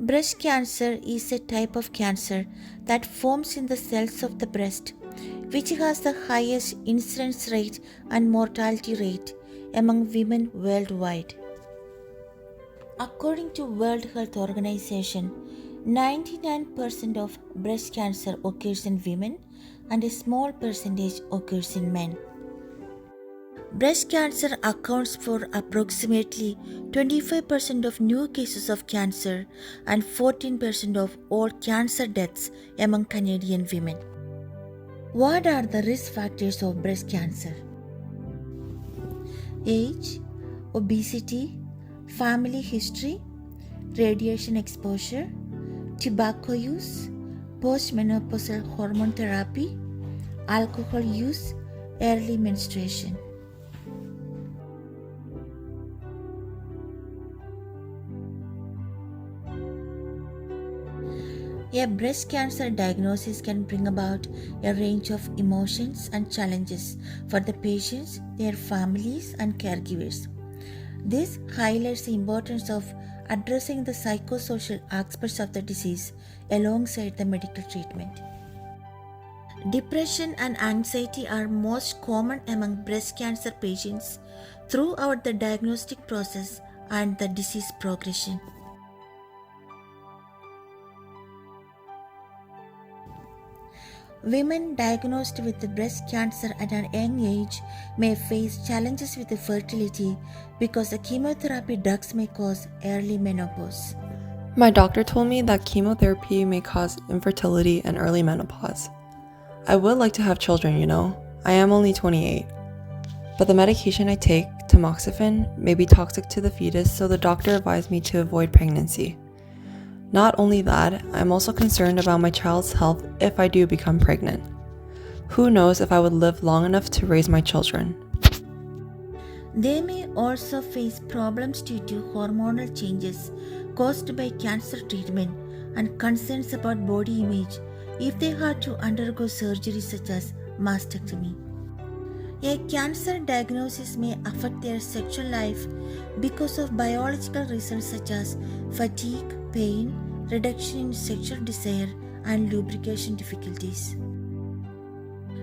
Breast cancer is a type of cancer that forms in the cells of the breast, which has the highest incidence rate and mortality rate among women worldwide. According to World Health Organization, 99% of breast cancer occurs in women and a small percentage occurs in men. Breast cancer accounts for approximately 25% of new cases of cancer and 14% of all cancer deaths among Canadian women. What are the risk factors of breast cancer? Age, obesity, family history, radiation exposure, tobacco use, postmenopausal hormone therapy, alcohol use, early menstruation. A breast cancer diagnosis can bring about a range of emotions and challenges for the patients, their families, and caregivers. This highlights the importance of addressing the psychosocial aspects of the disease alongside the medical treatment. Depression and anxiety are most common among breast cancer patients throughout the diagnostic process and the disease progression. Women diagnosed with breast cancer at a young age may face challenges with fertility because the chemotherapy drugs may cause early menopause. My doctor told me that chemotherapy may cause infertility and early menopause. I would like to have children, I am only 28. But the medication I take, tamoxifen, may be toxic to the fetus, so the doctor advised me to avoid pregnancy. Not only that, I'm also concerned about my child's health if I do become pregnant. Who knows if I would live long enough to raise my children. They may also face problems due to hormonal changes caused by cancer treatment and concerns about body image if they had to undergo surgery such as mastectomy. A cancer diagnosis may affect their sexual life because of biological reasons such as fatigue, pain, reduction in sexual desire, and lubrication difficulties.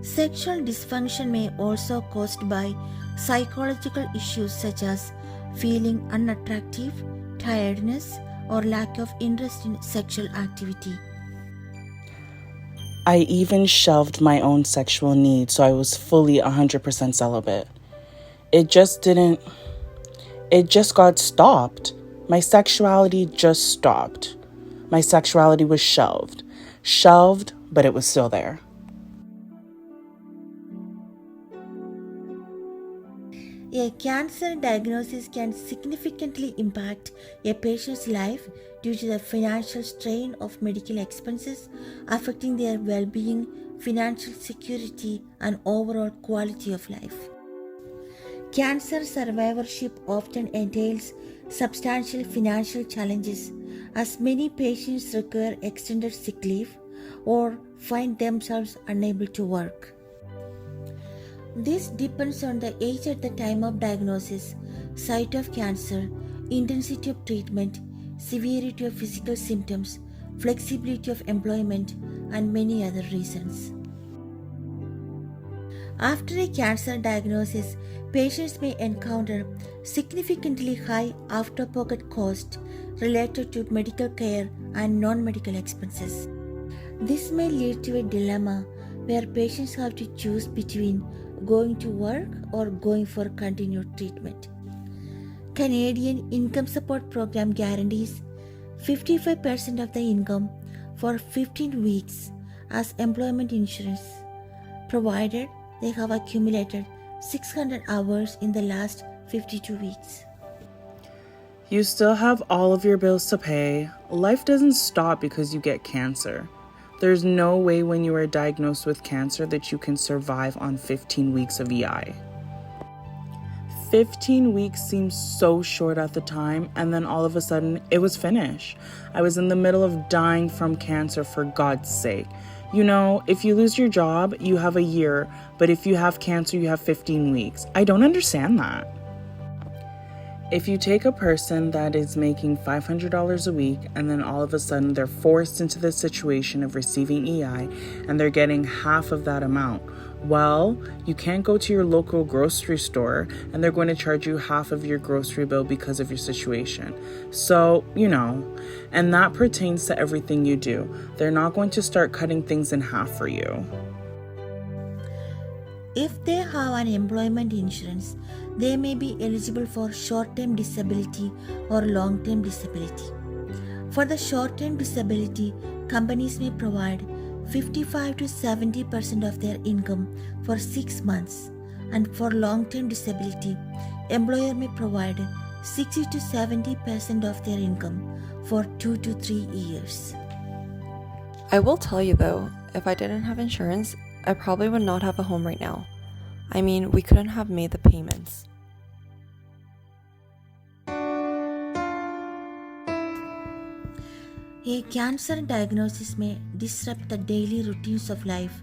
Sexual dysfunction may also be caused by psychological issues such as feeling unattractive, tiredness, or lack of interest in sexual activity. I even shelved my own sexual needs, so I was fully 100% celibate. It just got stopped. My sexuality just stopped. My sexuality was shelved. Shelved, but it was still there. A cancer diagnosis can significantly impact a patient's life due to the financial strain of medical expenses, affecting their well-being, financial security, and overall quality of life. Cancer survivorship often entails substantial financial challenges as many patients require extended sick leave or find themselves unable to work. This depends on the age at the time of diagnosis, site of cancer, intensity of treatment, severity of physical symptoms, flexibility of employment, and many other reasons. After a cancer diagnosis, patients may encounter significantly high out-of-pocket costs related to medical care and non-medical expenses. This may lead to a dilemma where patients have to choose between going to work or going for continued treatment. Canadian Income Support Program guarantees 55% of the income for 15 weeks as employment insurance, provided they have accumulated 600 hours in the last 52 weeks. You still have all of your bills to pay. Life doesn't stop because you get cancer. There's no way when you are diagnosed with cancer that you can survive on 15 weeks of EI. 15 weeks seems so short at the time, and then all of a sudden, it was finished. I was in the middle of dying from cancer, for God's sake. If you lose your job, you have a year, but if you have cancer, you have 15 weeks. I don't understand that. If you take a person that is making $500 a week and then all of a sudden they're forced into the situation of receiving EI and they're getting half of that amount, well, you can't go to your local grocery store and they're going to charge you half of your grocery bill because of your situation. So, and that pertains to everything you do. They're not going to start cutting things in half for you. If they have an employment insurance, they may be eligible for short-term disability or long-term disability. For the short-term disability, companies may provide 55 to 70% of their income for 6 months, and for long-term disability, employer may provide 60 to 70% of their income for 2 to 3 years. I will tell you though, if I didn't have insurance, I probably would not have a home right now. I mean, we couldn't have made the payments. A cancer diagnosis may disrupt the daily routines of life,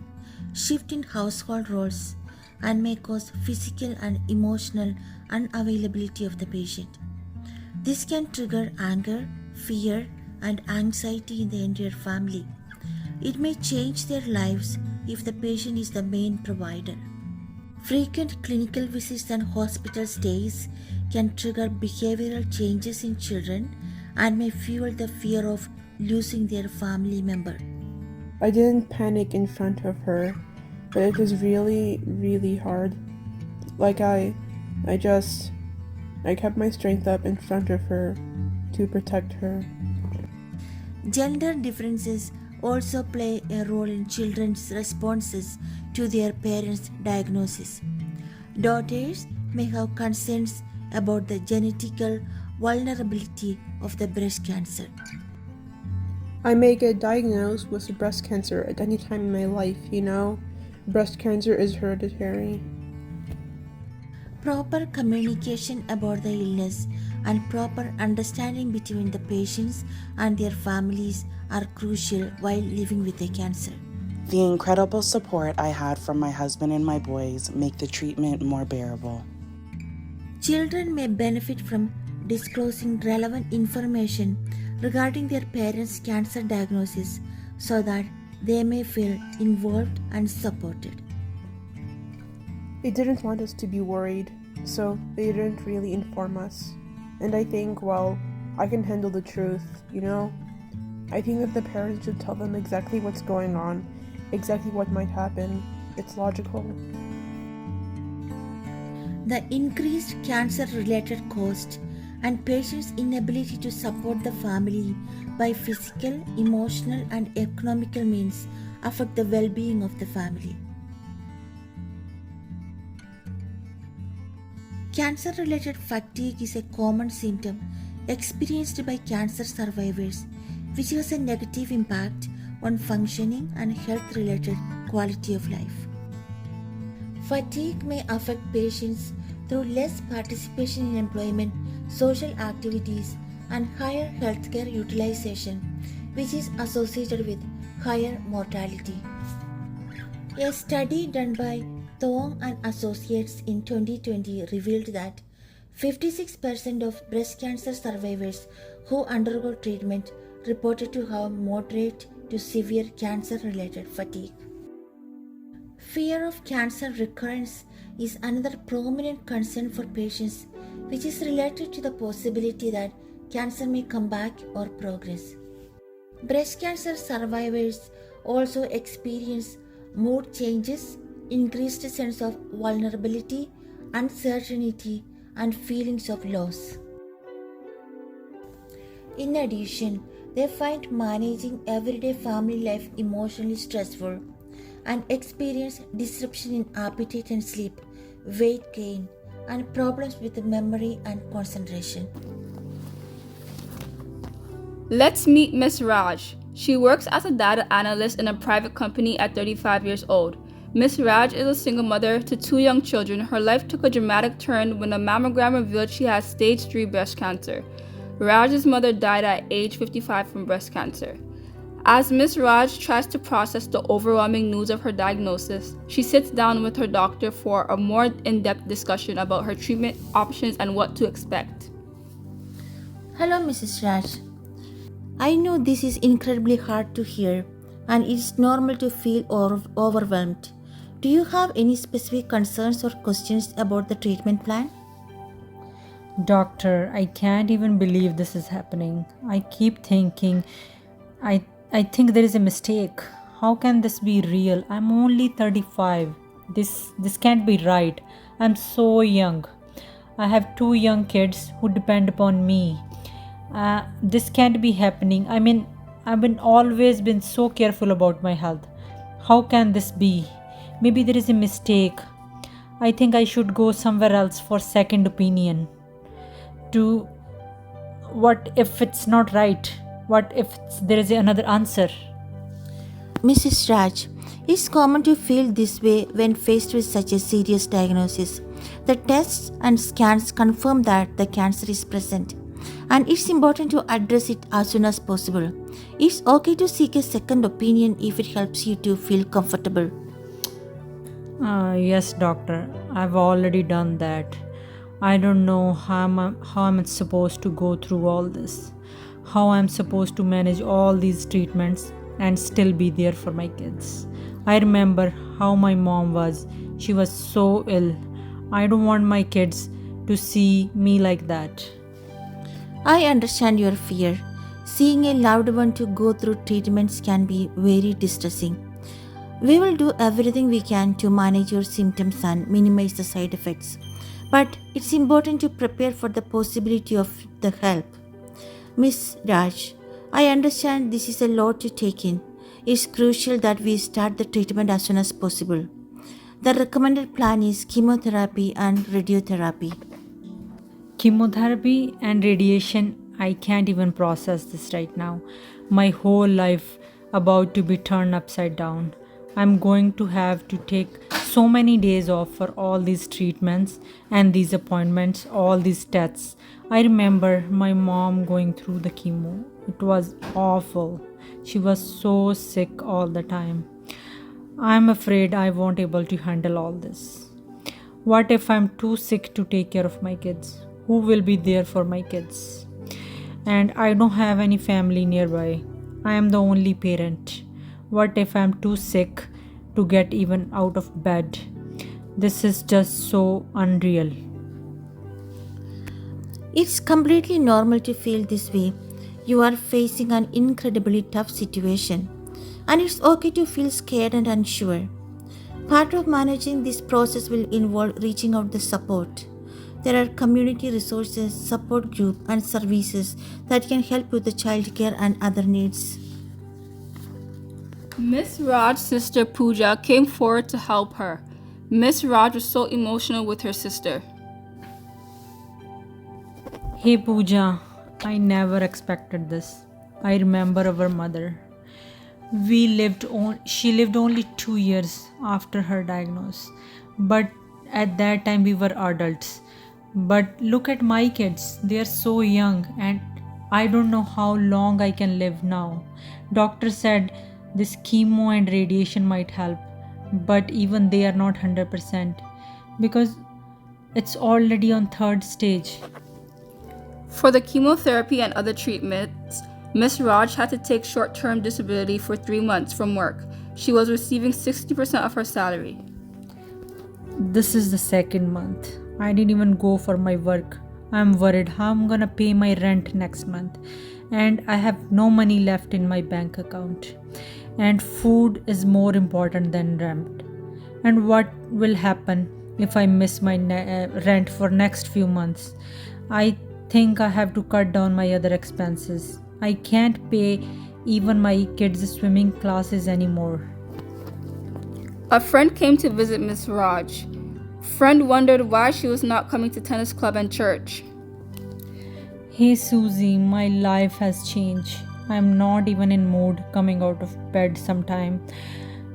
shift in household roles, and may cause physical and emotional unavailability of the patient. This can trigger anger, fear, and anxiety in the entire family. It may change their lives if the patient is the main provider. Frequent clinical visits and hospital stays can trigger behavioral changes in children and may fuel the fear of losing their family member. I didn't panic in front of her, but it was really, really hard. I kept my strength up in front of her to protect her. Gender differences also play a role in children's responses to their parents' diagnosis. Daughters may have concerns about the genetical vulnerability of the breast cancer. I may get diagnosed with breast cancer at any time in my life, Breast cancer is hereditary. Proper communication about the illness and proper understanding between the patients and their families are crucial while living with a cancer. The incredible support I had from my husband and my boys make the treatment more bearable. Children may benefit from disclosing relevant information regarding their parents' cancer diagnosis so that they may feel involved and supported. They didn't want us to be worried, so they didn't really inform us. And I think, I can handle the truth, I think that the parents should tell them exactly what's going on, exactly what might happen. It's logical. The increased cancer-related cost and patients' inability to support the family by physical, emotional, and economical means affect the well-being of the family. Cancer-related fatigue is a common symptom experienced by cancer survivors, which has a negative impact on functioning and health-related quality of life. Fatigue may affect patients through less participation in employment, social activities, and higher healthcare utilization, which is associated with higher mortality. A study done by Thong and Associates in 2020 revealed that 56% of breast cancer survivors who undergo treatment reported to have moderate to severe cancer-related fatigue. Fear of cancer recurrence is another prominent concern for patients, which is related to the possibility that cancer may come back or progress. Breast cancer survivors also experience mood changes, increased sense of vulnerability, uncertainty, and feelings of loss. In addition, they find managing everyday family life emotionally stressful and experience disruption in appetite and sleep, weight gain, and problems with memory and concentration. Let's meet Miss Raj. She works as a data analyst in a private company at 35 years old. Miss Raj is a single mother to 2 young children. Her life took a dramatic turn when a mammogram revealed she has stage 3 breast cancer. Raj's mother died at age 55 from breast cancer. As Miss Raj tries to process the overwhelming news of her diagnosis, she sits down with her doctor for a more in-depth discussion about her treatment options and what to expect. Hello, Mrs. Raj. I know this is incredibly hard to hear, and it's normal to feel overwhelmed. Do you have any specific concerns or questions about the treatment plan? Doctor, I can't even believe this is happening. I keep thinking I I think there is a mistake. How can this be real? I'm only 35. This can't be right. I'm so young. I have two young kids who depend upon me. This can't be happening. I mean, I've been always been so careful about my health. How can this be? Maybe there is a mistake. I think I should go somewhere else for second opinion. To what if it's not right? What if there is another answer? Mrs. Raj, it's common to feel this way when faced with such a serious diagnosis. The tests and scans confirm that the cancer is present, and it's important to address it as soon as possible. It's okay to seek a second opinion if it helps you to feel comfortable. Yes, doctor. I've already done that. I don't know how I'm supposed to go through all this. How I'm supposed to manage all these treatments and still be there for my kids. I remember how my mom was. She was so ill. I don't want my kids to see me like that. I understand your fear. Seeing a loved one to go through treatments can be very distressing. We will do everything we can to manage your symptoms and minimize the side effects. But it's important to prepare for the possibility of the help. Miss Raj, I understand this is a lot to take in. It's crucial that we start the treatment as soon as possible. The recommended plan is chemotherapy and radiotherapy. Chemotherapy and radiation, I can't even process this right now. My whole life about to be turned upside down. I'm going to have to take so many days off for all these treatments and these appointments, all these tests. I remember my mom going through the chemo. It was awful. She was so sick all the time. I'm afraid I won't able to handle all this. What if I'm too sick to take care of my kids? Who will be there for my kids? And I don't have any family nearby. I am the only parent. What if I'm too sick to get even out of bed? This is just so unreal. It's completely normal to feel this way. You are facing an incredibly tough situation, and it's okay to feel scared and unsure. Part of managing this process will involve reaching out the support. There are community resources, support group, and services that can help with the childcare and other needs. Miss Raj's sister Pooja came forward to help her. Miss Raj was so emotional with her sister. Hey Pooja, I never expected this. I remember our mother. She lived only 2 years after her diagnosis. But at that time we were adults. But look at my kids. They are so young and I don't know how long I can live now. Doctor said this chemo and radiation might help, but even they are not 100% because it's already on third stage. For the chemotherapy and other treatments, Miss Raj had to take short-term disability for 3 months from work. She was receiving 60% of her salary. This is the second month. I didn't even go for my work. I'm worried how I'm gonna pay my rent next month. And I have no money left in my bank account. And food is more important than rent. And what will happen if I miss my rent for next few months? I think I have to cut down my other expenses. I can't pay even my kids' swimming classes anymore. A friend came to visit Miss Raj. Friend wondered why she was not coming to tennis club and church. Hey Susie, my life has changed. I'm not even in mood coming out of bed sometime.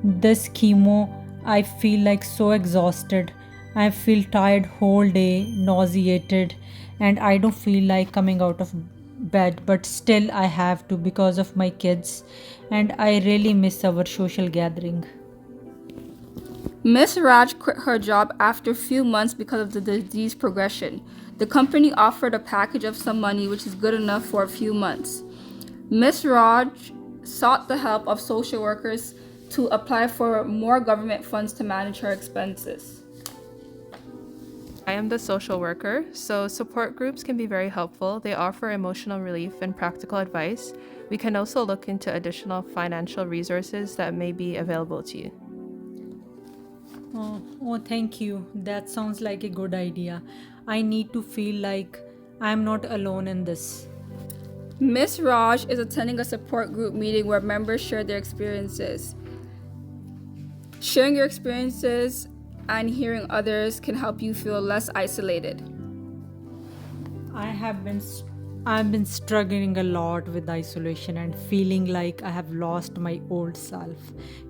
This chemo, I feel like so exhausted. I feel tired whole day, nauseated, and I don't feel like coming out of bed, but still I have to because of my kids, and I really miss our social gathering. Miss Raj quit her job after a few months because of the disease progression. The company offered a package of some money which is good enough for a few months. Miss Raj sought the help of social workers to apply for more government funds to manage her expenses. I am the social worker, so support groups can be very helpful. They offer emotional relief and practical advice. We can also look into additional financial resources that may be available to you. Oh, thank you. That sounds like a good idea. I need to feel like I'm not alone in this. Miss Raj is attending a support group meeting where members share their experiences. Sharing your experiences and hearing others can help you feel less isolated. I've been struggling a lot with isolation and feeling like I have lost my old self.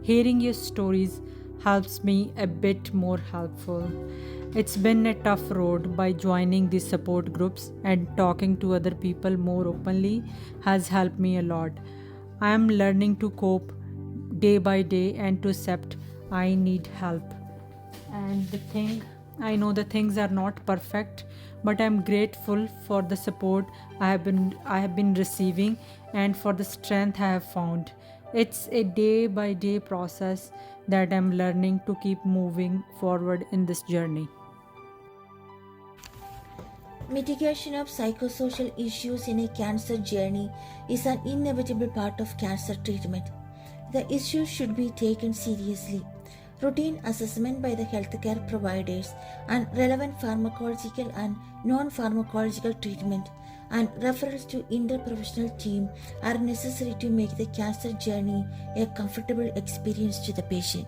Hearing your stories helps me a bit more helpful. It's been a tough road. By joining these support groups and talking to other people more openly has helped me a lot. I am learning to cope day by day and to accept I need help. And I know the things are not perfect, but I'm grateful for the support I have been receiving and for the strength I have found. It's a day by day process that I'm learning to keep moving forward in this journey. Mitigation of psychosocial issues in a cancer journey is an inevitable part of cancer treatment. The issues should be taken seriously. Routine assessment by the healthcare providers and relevant pharmacological and non-pharmacological treatment and referrals to interprofessional team are necessary to make the cancer journey a comfortable experience to the patient.